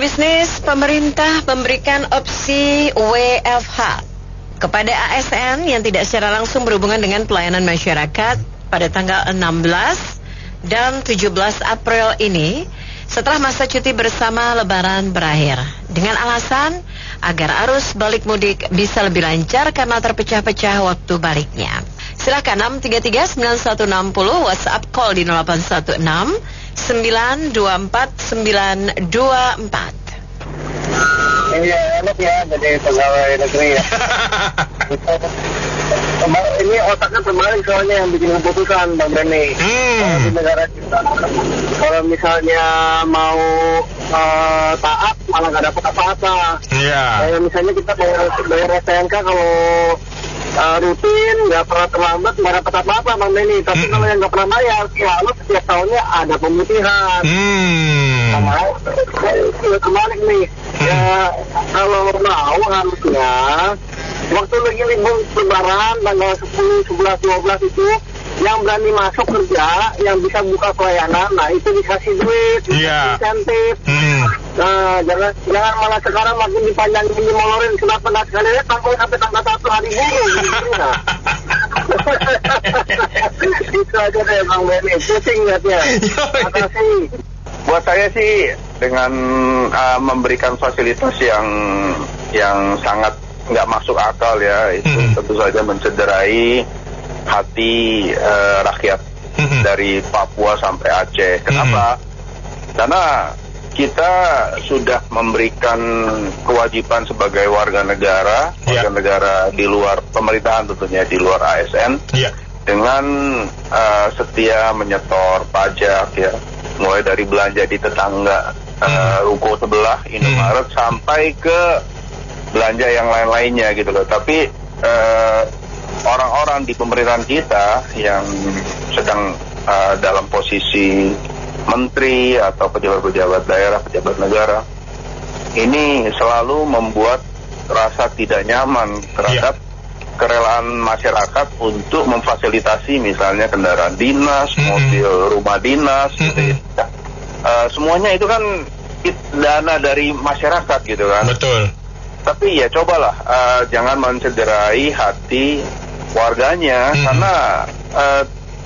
bisnis, pemerintah memberikan opsi WFH kepada ASN yang tidak secara langsung berhubungan dengan pelayanan masyarakat pada tanggal 16 dan 17 April ini setelah masa cuti bersama Lebaran berakhir, dengan alasan agar arus balik mudik bisa lebih lancar karena terpecah-pecah waktu baliknya. Silakan 633-9160, WhatsApp call di 0816 924 924. Iya, enak ya jadi pegawai negeri ya. Ini otaknya terbalik soalnya yang bikin keputusan Bang Benny. Kalau di negara kita, kalau misalnya mau taat malah nggak dapat apa-apa. Iya. Kayak misalnya kita bayar STNK kalau rutin nggak pernah terlambat nggak dapat apa-apa Bang Benny. Tapi kalau yang nggak pernah bayar selalu setiap tahunnya ada pemutihan. Kembali nih ya, kalau mau harusnya waktu lagi libur lebaran tanggal 10, 11, 12 itu yang berani masuk kerja, yang bisa buka pelayanan, nah itu dikasih duit, insentif. Nah, jangan malah sekarang makin dipanjangin, dimolorin. Kenapa nggak sekalian tanggung sampai tanggal 1 hari buruh? Nah. Itu aja deh Bang Benny, pusing lihatnya. Terima kasih. Buat saya sih dengan memberikan fasilitas yang sangat nggak masuk akal ya, itu tentu saja mencederai hati rakyat dari Papua sampai Aceh. Kenapa? Karena kita sudah memberikan kewajiban sebagai warga negara di luar pemerintahan tentunya, di luar ASN, dengan setia menyetor pajak ya, mulai dari belanja di tetangga, ruko sebelah, Indomaret, sampai ke belanja yang lain-lainnya gitu loh. Tapi orang-orang di pemerintahan kita yang sedang dalam posisi menteri atau pejabat-pejabat daerah, pejabat negara, ini selalu membuat rasa tidak nyaman terhadap kerelaan masyarakat untuk memfasilitasi misalnya kendaraan dinas, mobil rumah dinas, gitu ya. Semuanya itu kan dana dari masyarakat gitu kan. Betul. Tapi ya cobalah jangan mencederai hati warganya, karena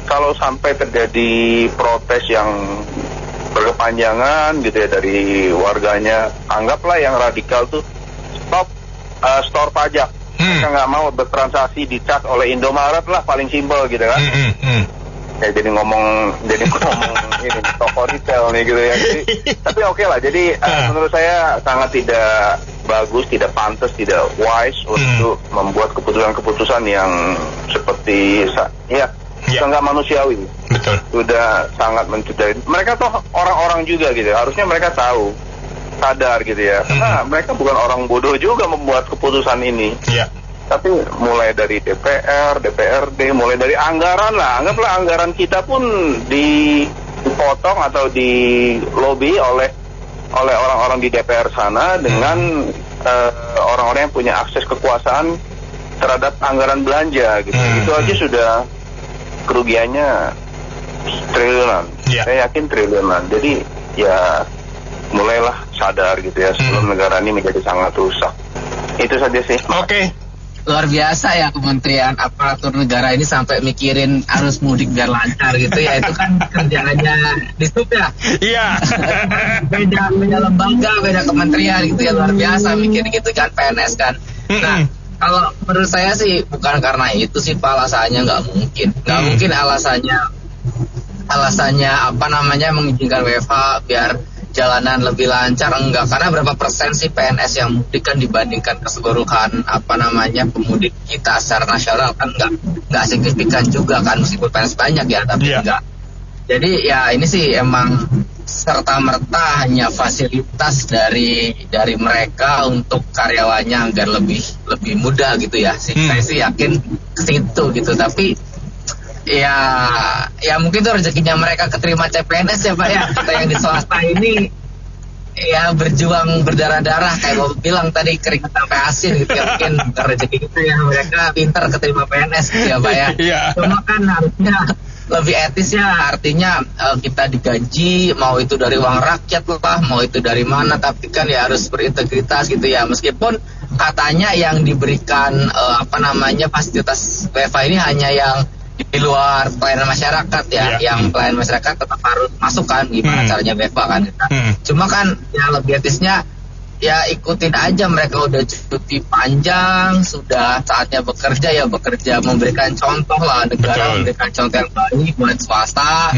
kalau sampai terjadi protes yang berkepanjangan gitu ya dari warganya, anggaplah yang radikal tuh stop store pajak. Mereka nggak mau bertransaksi dicas oleh Indomaret lah, paling simpel gitu kan. Ya jadi ngomong ini toko retail nih gitu ya. Tapi oke lah. Jadi menurut saya sangat tidak bagus, tidak pantas, tidak wise untuk membuat keputusan-keputusan yang seperti nggak manusiawi. Betul. Sudah sangat mencederai. Mereka toh orang-orang juga gitu. Harusnya mereka tahu, sadar gitu ya. Karena mereka bukan orang bodoh juga membuat keputusan ini. Tapi mulai dari DPR, DPRD, mulai dari anggaran lah. Anggaplah anggaran kita pun dipotong atau di lobby oleh orang-orang di DPR sana dengan orang-orang yang punya akses kekuasaan terhadap anggaran belanja gitu. Itu aja sudah kerugiannya triliunan. Saya yakin triliunan. Jadi ya mulailah sadar gitu ya, sebelum negara ini menjadi sangat rusak. Itu saja sih. Oke. Luar biasa ya Kementerian Aparatur Negara ini sampai mikirin arus mudik biar lancar gitu ya. Itu kan kerjaannya di sub ya. Iya. beda lembaga, beda kementerian gitu ya, luar biasa mikir gitu kan PNS kan. Nah, kalau menurut saya sih bukan karena itu sih Pak, alasannya nggak mungkin. Nggak mungkin alasannya mengizinkan WFH biar jalanan lebih lancar, enggak. Karena berapa persen sih PNS yang mudik kan dibandingkan keseluruhan pemudik kita secara nasional kan enggak signifikan juga kan, meskipun PNS banyak ya, tapi enggak. Jadi ya ini sih emang serta-merta hanya fasilitas dari mereka untuk karyawannya agar lebih mudah gitu ya. Saya sih yakin ke situ gitu, tapi ya mungkin itu rezekinya mereka keterima CPNS ya Pak ya. Kita yang di swasta ini ya berjuang berdarah-darah kayak Bapak bilang tadi, keringat sampai asin gitu ya, mungkin rezeki itu ya, mereka pintar keterima PNS gitu ya Pak ya. Cuma kan lebih etis ya, artinya kita digaji mau itu dari uang rakyat lah, mau itu dari mana, tapi kan ya harus berintegritas gitu ya. Meskipun katanya yang diberikan fasilitas WFH ini hanya yang di luar pelayanan masyarakat ya, yang pelayanan masyarakat tetap harus masuk kan, gimana caranya WFH kan. Cuma kan yang lebih etisnya ya ikutin aja, mereka udah cuti panjang, sudah saatnya bekerja ya bekerja, memberikan contoh lah, negara memberikan contoh yang baik buat swasta.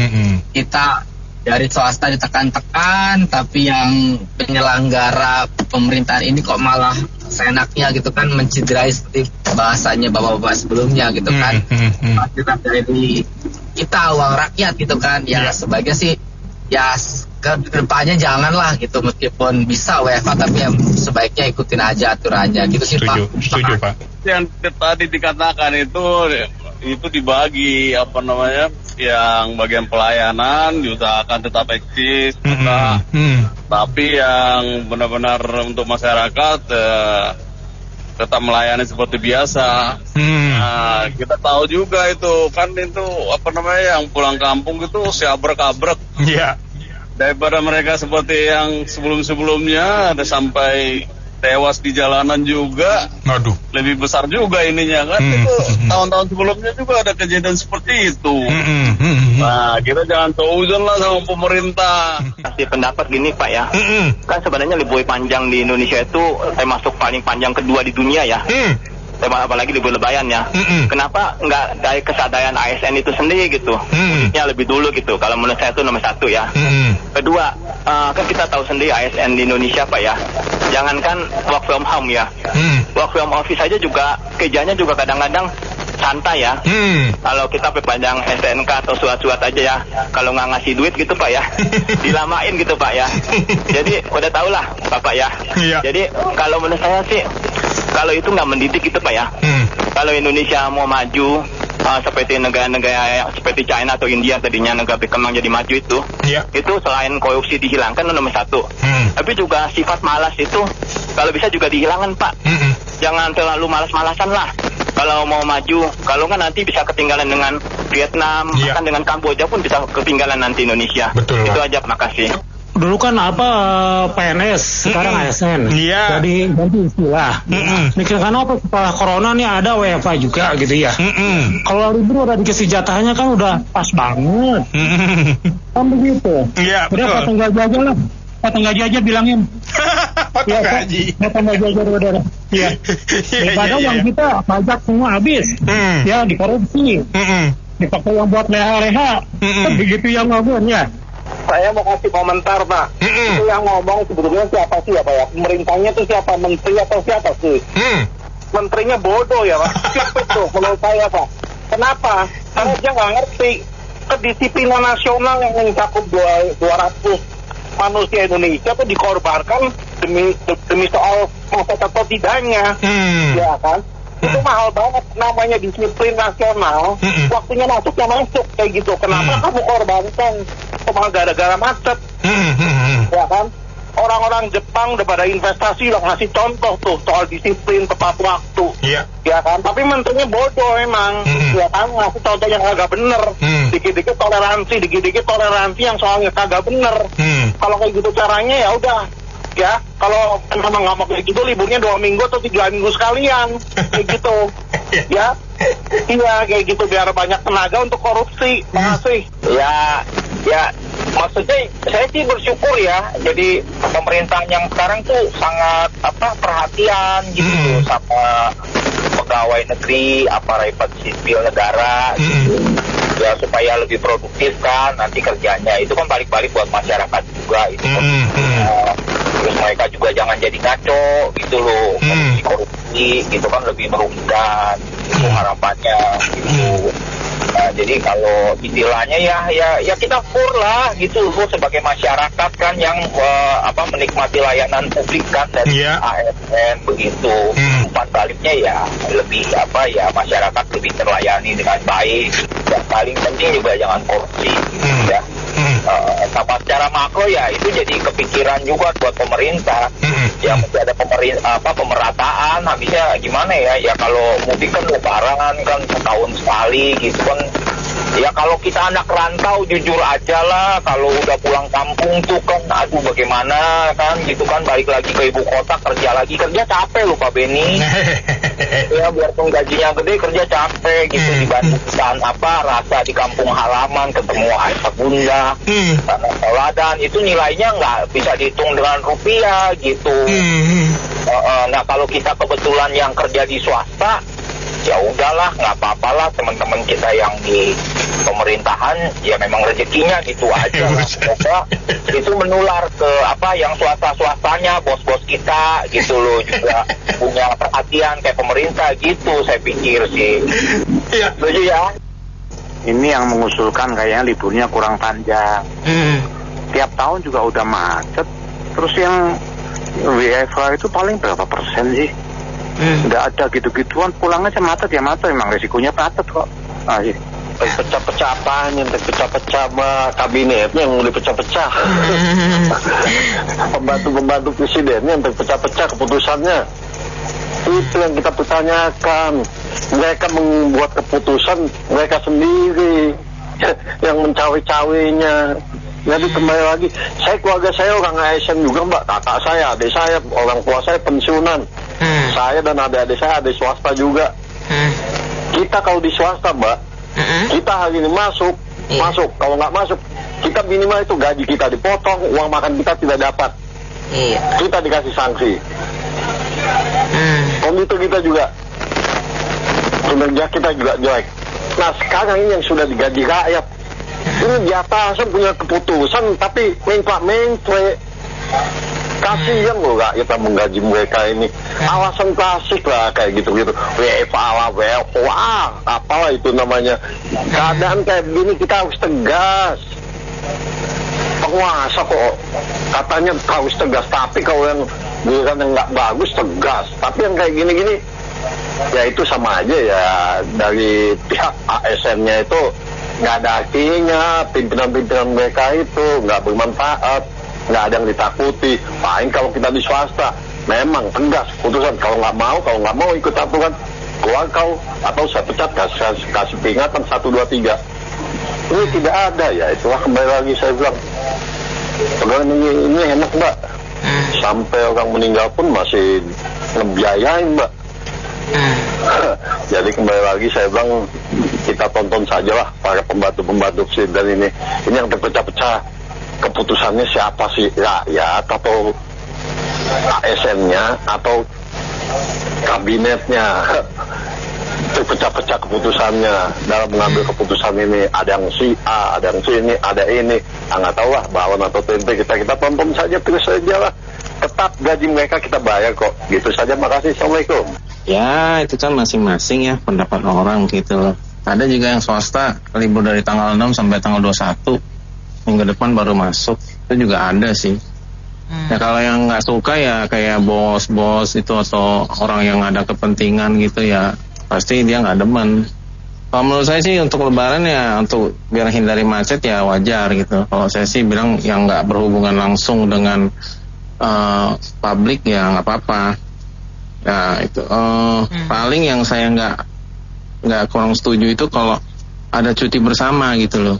Kita dari swasta ditekan-tekan, tapi yang penyelenggara pemerintahan ini kok malah seenaknya gitu kan, menciderai seperti bahasanya bapak-bapak sebelumnya gitu kan. Kita dari kita uang rakyat gitu kan, ya sebaiknya sih ya ke depannya janganlah gitu, meskipun bisa WFH tapi yang sebaiknya ikutin aja aturannya gitu sih. Setuju Pak. Yang tadi dikatakan itu dibagi yang bagian pelayanan diusahakan tetap eksis, tapi yang benar-benar untuk masyarakat tetap melayani seperti biasa. Nah, kita tahu juga itu kan yang pulang kampung itu siabrek-abrek. Daripada mereka seperti yang sebelum-sebelumnya ada sampai tewas di jalanan juga. Lebih besar juga ininya kan. Itu tahun-tahun sebelumnya juga ada kejadian seperti itu. Nah, kita jangan seuzon lah sama pemerintah. Kasih pendapat gini Pak ya. Kan sebenarnya libur panjang di Indonesia itu termasuk paling panjang kedua di dunia ya. Apalagi libur lebaran ya. Kenapa nggak dari kesadaran ASN itu sendiri gitu? Mudiknya lebih dulu gitu. Kalau menurut saya itu nomor satu ya. Kedua, kan kita tahu sendiri ASN di Indonesia Pak ya. Jangankan work from home ya. Work from office aja juga kerjanya juga kadang-kadang santai ya. Kalau kita perpanjang SNK atau surat-surat aja ya, kalau nggak ngasih duit gitu Pak ya, dilamain gitu Pak ya. Jadi udah tau lah Bapak ya. Jadi kalau menurut saya sih, kalau itu nggak mendidik gitu Pak ya. Kalau Indonesia mau maju seperti negara-negara seperti China atau India tadinya negara berkembang jadi maju itu selain korupsi dihilangkan nomor satu, tapi juga sifat malas itu kalau bisa juga dihilangkan Pak. Jangan terlalu malas-malasan lah kalau mau maju. Kalau nggak nanti bisa ketinggalan dengan Vietnam, bahkan dengan Kamboja pun bisa ketinggalan nanti Indonesia. Itu aja, makasih. Dulu kan PNS, sekarang ASN. Jadi ganti istilah. Mikirkan apa setelah corona nih ada WFH juga gitu ya. Kalau libur udah dikasih jatahnya kan udah pas banget. Kan begitu. Udah potong gaji aja lah. Potong gaji aja bilangin. Potong gaji. Potong gaji aja udah. Daripada uang kita pajak semua habis. Ya dikorupsi. Dipakai yang buat leha-leha. Kan begitu yang ngomong ya. Saya mau kasih komentar Pak. Itu yang ngomong sebetulnya siapa sih ya Pak ya? Pemerintahnya itu siapa? Menteri atau siapa sih? Menterinya bodoh ya Pak. Siapa itu menurut saya Pak? Kenapa? Karena dia nggak ngerti kedisiplinan nasional yang mencakup 200 manusia Indonesia itu dikorbankan demi soal masa atau tidaknya. Ya kan? Itu mahal banget, namanya disiplin nasional. Waktunya masuknya masuk kayak gitu. Kenapa kamu korbankan cuma gara-gara macet? Ya kan? Orang-orang Jepang udah pada investasi udah ngasih contoh tuh soal disiplin tepat waktu. Ya kan? Tapi menterinya bodoh emang. Ya kan? Ngasih contoh yang kagak bener. Dikit-dikit toleransi yang soalnya kagak bener. Kalau kayak gitu caranya ya udah. Ya, kalau memang nggak mau kayak gitu liburnya 2 minggu atau 3 minggu sekalian, kayak gitu. Ya, iya kayak gitu biar banyak tenaga untuk korupsi. Makasih. Ya, maksudnya saya sih bersyukur ya. Jadi pemerintahan yang sekarang tuh sangat perhatian gitu sama pegawai negeri, aparatur sipil negara gitu. Ya supaya lebih produktif kan nanti kerjanya. Itu kan balik-balik buat masyarakat juga itu kan. Terus mereka juga jangan jadi ngaco gitu loh, korupsi gitu kan lebih merugikan, itu harapannya gitu. Nah, jadi kalau istilahnya ya kita pur lah gitu loh sebagai masyarakat kan yang menikmati layanan publik kan dari ASN begitu. Umpan baliknya ya lebih masyarakat lebih terlayani dengan baik. Dan paling penting juga jangan korupsi ya. Sama secara makro ya itu jadi kepikiran juga buat pemerintah. Ya mesti ada pemerataan. Habisnya gimana ya kalau mudik kan lebaran kan setahun sekali gitu kan, Ya kalau kita anak rantau jujur aja lah, kalau udah pulang kampung tuh kan aduh bagaimana kan gitu kan, balik lagi ke ibu kota kerja capek loh Pak Beni. Ya biarpun gajinya gede kerja capek gitu dibandingkan rasa di kampung halaman ketemu ayah bunda, tanah teladan itu nilainya nggak bisa dihitung dengan rupiah gitu. Nah kalau kita kebetulan yang kerja di swasta, ya udahlah nggak apa-apalah, teman-teman kita yang di pemerintahan ya memang rezekinya gitu aja. Semoga itu menular ke yang swasta-swastanya, bos-bos kita gitu loh juga punya perhatian kayak pemerintah gitu, saya pikir sih. Iya. Setuju ya? Ini yang mengusulkan kayaknya liburnya kurang panjang. Tiap tahun juga udah macet. Terus yang WFH itu paling berapa persen sih? Nggak ada gitu-gituan, pulang aja macet ya macet, emang resikonya macet kok. Pecah-pecah apaan, yang pecah-pecah kabinetnya yang udah pecah-pecah. Pembantu-pembantu presidennya yang pecah-pecah keputusannya. Itu yang kita pertanyakan. Mereka membuat keputusan mereka sendiri yang mencawe-cawenya. Jadi kembali lagi, keluarga saya orang ASN juga Mbak, kakak saya, adik saya, orang tua saya pensiunan. Saya dan adik-adik saya ada swasta juga. Kita kalau di swasta Mbak, kita hari ini masuk. Kalau nggak masuk, kita minimal itu gaji kita dipotong, uang makan kita tidak dapat. Kita dikasih sanksi. Komite kita juga, kinerja kita juga jelek. Nah sekarang ini yang sudah digaji rakyat, ini di atas punya keputusan tapi mencre. Kasihan loh rakyat menggaji mereka ini. Alasan klasik lah kayak gitu-gitu. Apalah itu namanya. Keadaan kayak begini kita harus tegas. Penguasa kok katanya harus tegas, tapi kalau yang nggak bagus tegas. Tapi yang kayak gini-gini ya itu sama aja ya, dari pihak ASN-nya itu nggak ada artinya. Pimpinan-pimpinan mereka itu nggak bermanfaat, nggak ada yang ditakuti. Paling kalau kita di swasta memang tegas putusan, kalau nggak mau ikut aturan keluar kau, atau saya pecat, kasih peringatan 1, 2, 3. Ini tidak ada ya. Itulah kembali lagi saya bilang, ini enak Mbak, sampai orang meninggal pun masih ngebiayain Mbak. Jadi kembali lagi saya bilang, kita tonton sajalah para pembantu-pembantu presiden ini yang terpecah-pecah. Keputusannya siapa sih, rakyat atau ASN-nya atau kabinetnya? Terpecah-pecah keputusannya dalam mengambil keputusan ini. Ada yang si A, ada yang si ini, ada ini. Nggak tahu lah, bawon atau tempe, kita tonton saja terus saja lah. Tetap gaji mereka kita bayar kok. Gitu saja, makasih. Assalamualaikum. Ya itu kan masing-masing ya pendapat orang gitu loh. Ada juga yang swasta libur dari tanggal 6 sampai tanggal 21, minggu depan baru masuk. Itu juga ada sih. Ya kalau yang nggak suka ya kayak bos-bos itu atau orang yang ada kepentingan gitu ya, pasti dia nggak demen. Kalau menurut saya sih untuk lebaran ya, untuk biar hindari macet ya wajar gitu. Kalau saya sih bilang yang nggak berhubungan langsung dengan publik ya nggak apa-apa. Ya itu paling yang saya nggak kurang setuju itu kalau ada cuti bersama gitu loh.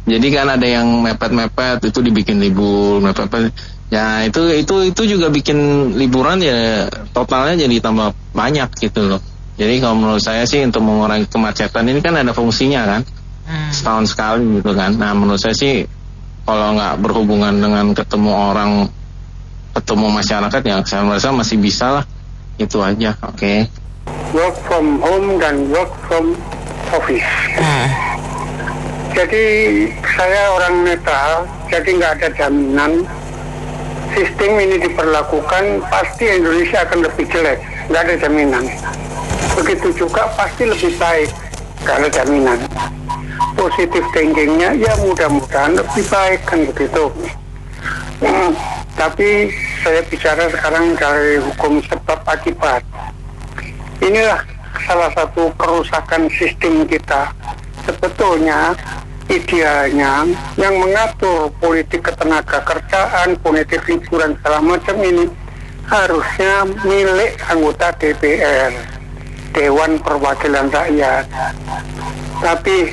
Jadi kan ada yang mepet-mepet itu dibikin libur, mepet-mepet. Ya itu juga bikin liburan ya totalnya jadi tambah banyak gitu loh. Jadi kalau menurut saya sih untuk mengurangi kemacetan ini kan ada fungsinya kan, setahun sekali gitu kan. Nah menurut saya sih kalau nggak berhubungan dengan ketemu orang, ketemu masyarakat ya saya merasa masih bisa lah, itu aja. Oke. Work from home dan work from office. Jadi saya orang netral, jadi nggak ada jaminan sistem ini diperlakukan pasti Indonesia akan lebih jelek, nggak ada jaminan. Begitu juga pasti lebih baik, nggak ada jaminan. Positive thinkingnya ya mudah-mudahan lebih baik kan begitu. Tapi saya bicara sekarang dari hukum sebab akibat. Inilah salah satu kerusakan sistem kita. Sebetulnya idealnya yang mengatur politik ketenaga kerjaan, politik liburan segala macam ini harusnya milik anggota DPR, Dewan Perwakilan Rakyat. Tapi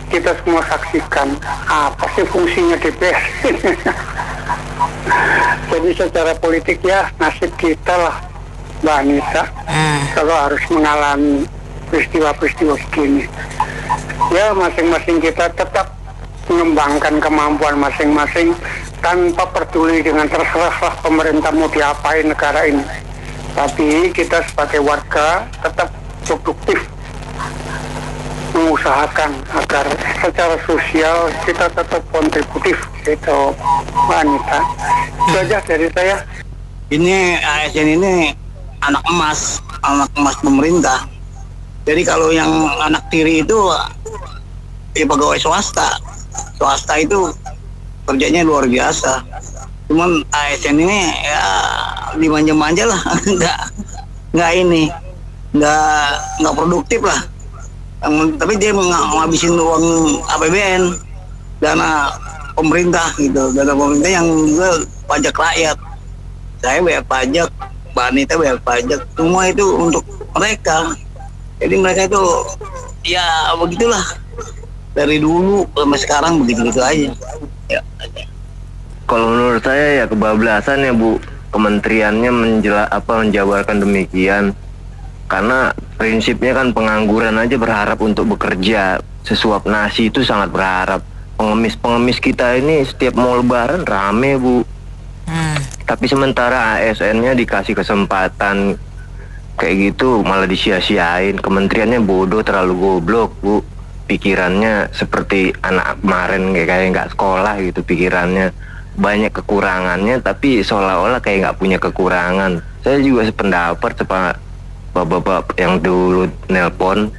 kita semua saksikan apa sih fungsinya DPR. Jadi secara politik ya nasib kita lah, Mbak Anita, kalau harus mengalami peristiwa-peristiwa begini. Ya masing-masing kita tetap mengembangkan kemampuan masing-masing tanpa peduli dengan terserah pemerintah mau diapain negara ini. Tapi kita sebagai warga tetap produktif, mengusahakan agar secara sosial kita tetap kontributif, gitu wanita. Itu aja dari saya. Ini ASN ini anak emas pemerintah. Jadi kalau yang anak tiri itu ya pegawai swasta itu kerjanya luar biasa. Cuman ASN ini ya dimanja-manja lah, nggak produktif lah. Tapi dia ngabisin uang APBN, dana pemerintah gitu, dana pemerintah yang juga pajak rakyat. Saya bayar pajak, Mbak Anita bayar pajak, semua itu untuk mereka. Jadi mereka itu ya begitulah, dari dulu sampai sekarang begitu-begitu aja. Ya. Kalau menurut saya ya kebablasan ya Bu, kementeriannya menjabarkan demikian. Karena prinsipnya kan pengangguran aja berharap untuk bekerja, sesuap nasi itu sangat berharap. Pengemis kita ini setiap mau lebaran rame Bu. Tapi sementara ASN-nya dikasih kesempatan kayak gitu malah disia-siain. Kementeriannya bodoh, terlalu goblok Bu. Pikirannya seperti anak kemarin kayak nggak sekolah gitu pikirannya. Banyak kekurangannya tapi seolah-olah kayak nggak punya kekurangan. Saya juga sependapat sama bapak-bapak yang dulu nelpon,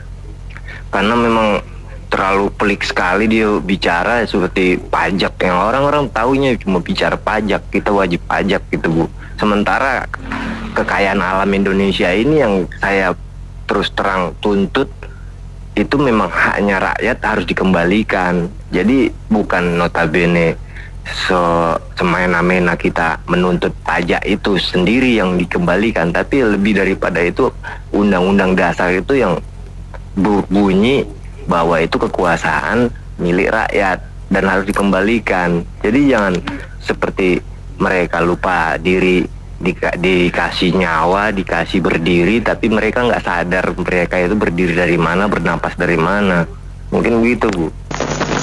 karena memang terlalu pelik sekali dia bicara seperti pajak, yang orang-orang taunya cuma bicara pajak, kita wajib pajak gitu Bu. Sementara kekayaan alam Indonesia ini yang saya terus terang tuntut itu memang haknya rakyat, harus dikembalikan. Jadi bukan notabene semena-mena kita menuntut pajak itu sendiri yang dikembalikan, tapi lebih daripada itu undang-undang dasar itu yang bunyi bahwa itu kekuasaan milik rakyat dan harus dikembalikan. Jadi jangan seperti mereka lupa diri, dikasih nyawa, dikasih berdiri, tapi mereka nggak sadar mereka itu berdiri dari mana, bernapas dari mana. Mungkin begitu Bu.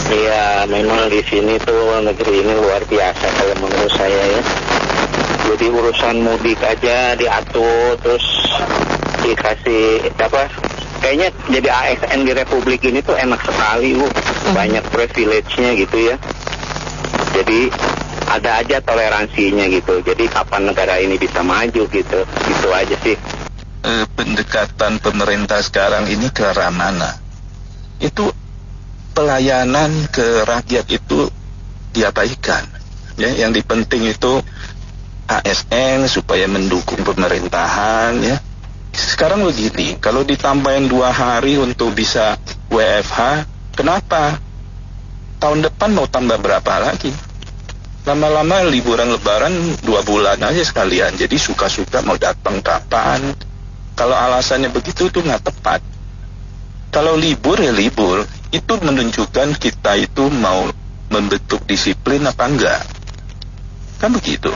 Iya, memang di sini tuh negeri ini luar biasa kalau menurut saya ya. Jadi urusan mudik aja diatur, terus dikasih kayaknya jadi ASN di Republik ini tuh enak sekali Bu. Banyak privilege-nya gitu ya. Jadi ada aja toleransinya gitu. Jadi kapan negara ini bisa maju gitu. Gitu aja sih. Pendekatan pemerintah sekarang ini ke arah mana? Itu pelayanan ke rakyat itu diabaikan. Ya, yang dipenting itu ASN supaya mendukung pemerintahan ya. Sekarang begini, kalau ditambahin 2 hari untuk bisa WFH, kenapa? Tahun depan mau tambah berapa lagi? Lama-lama liburan lebaran 2 bulan aja sekalian. Jadi suka-suka mau datang kapan. Kalau alasannya begitu itu nggak tepat. Kalau libur ya libur, itu menunjukkan kita itu mau membentuk disiplin apa enggak. Kan begitu.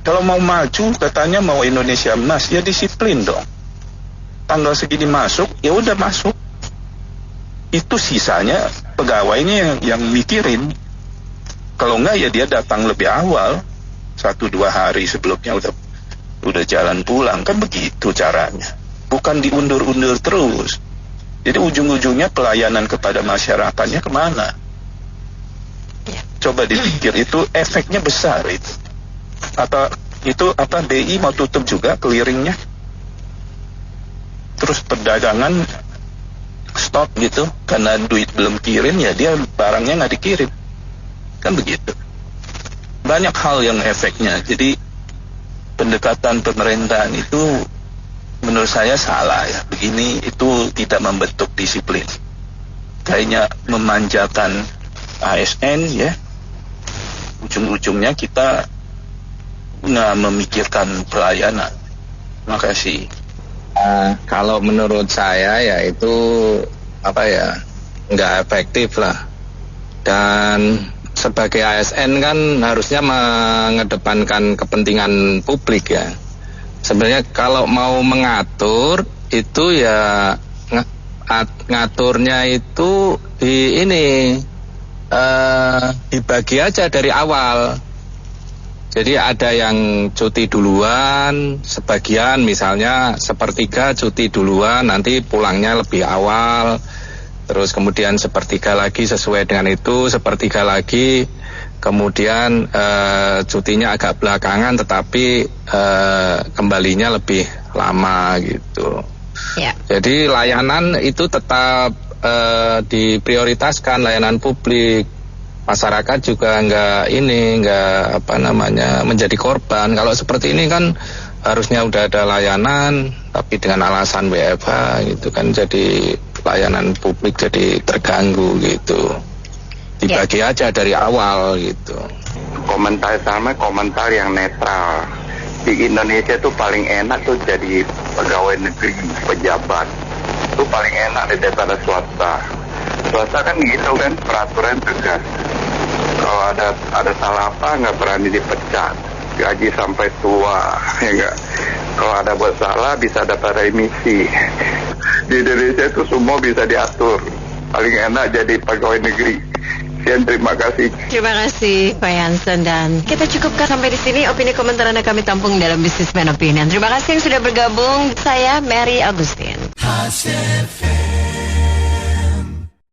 Kalau mau maju katanya mau Indonesia emas, ya disiplin dong. Tanggal segini masuk, ya udah masuk. Itu sisanya pegawainya yang mikirin. Kalau enggak ya dia datang lebih awal, 1-2 hari sebelumnya udah jalan pulang. Kan begitu caranya. Bukan diundur-undur terus. Jadi ujung-ujungnya pelayanan kepada masyarakatnya kemana? Coba dipikir, itu efeknya besar itu. BI mau tutup juga clearingnya? Terus perdagangan stop gitu, karena duit belum kirim ya dia barangnya nggak dikirim. Kan begitu. Banyak hal yang efeknya. Jadi pendekatan pemerintahan itu menurut saya salah ya. Begini itu tidak membentuk disiplin. Kayaknya memanjakan ASN ya. Ujung-ujungnya kita nggak memikirkan pelayanan. Makasih. Kalau menurut saya ya itu nggak efektif lah. Dan sebagai ASN kan harusnya mengedepankan kepentingan publik ya. Sebenarnya kalau mau mengatur itu ya ngaturnya itu dibagi aja dari awal. Jadi ada yang cuti duluan, sebagian misalnya sepertiga cuti duluan, nanti pulangnya lebih awal. Terus kemudian sepertiga lagi sesuai dengan itu, sepertiga lagi kemudian cutinya agak belakangan tetapi kembalinya lebih lama gitu. Ya. Jadi layanan itu tetap diprioritaskan, layanan publik. Masyarakat juga nggak menjadi korban. Kalau seperti ini kan harusnya udah ada layanan, tapi dengan alasan WFH gitu kan jadi layanan publik jadi terganggu gitu. Dibagi aja dari awal gitu. Komentar sama komentar yang netral. Di Indonesia tuh paling enak tuh jadi pegawai negeri, pejabat. Itu paling enak daripada swasta. Swasta kan gitu kan, peraturan tegas. Kalau ada salah apa nggak berani dipecat, gaji sampai tua, ya nggak. Kalau ada buat salah bisa dapat remisi. Di Indonesia itu semua bisa diatur. Paling enak jadi pegawai negeri. Sekian, terima kasih. Terima kasih Pak Jansen, dan kita cukupkan sampai di sini opini komentar Anda kami tampung dalam Businessman Opinion. Terima kasih yang sudah bergabung. Saya Mary Agustin.